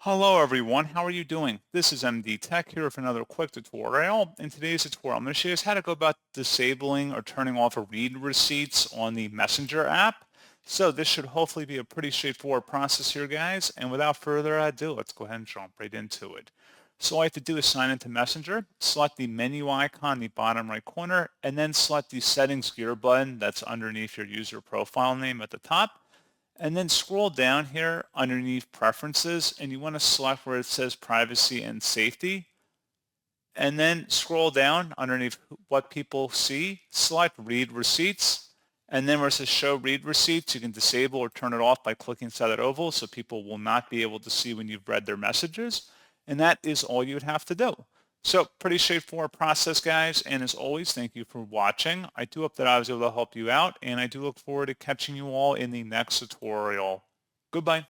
Hello everyone, how are you doing? This is MD Tech here with another quick tutorial. In today's tutorial, I'm going to show you guys how to go about disabling or turning off read receipts on the Messenger app. So this should hopefully be a pretty straightforward process here, guys. And without further ado, let's go ahead and jump right into it. So all I have to do is sign into Messenger, select the menu icon in the bottom right corner, and then select the settings gear button that's underneath your user profile name at the top. And then scroll down here underneath preferences and you want to select where it says privacy and safety. And then scroll down underneath what people see, select read receipts. And then where it says show read receipts, you can disable or turn it off by clicking inside that oval so people will not be able to see when you've read their messages. And that is all you would have to do. So pretty straightforward process, guys. And as always, thank you for watching. I do hope that I was able to help you out, and I do look forward to catching you all in the next tutorial. Goodbye.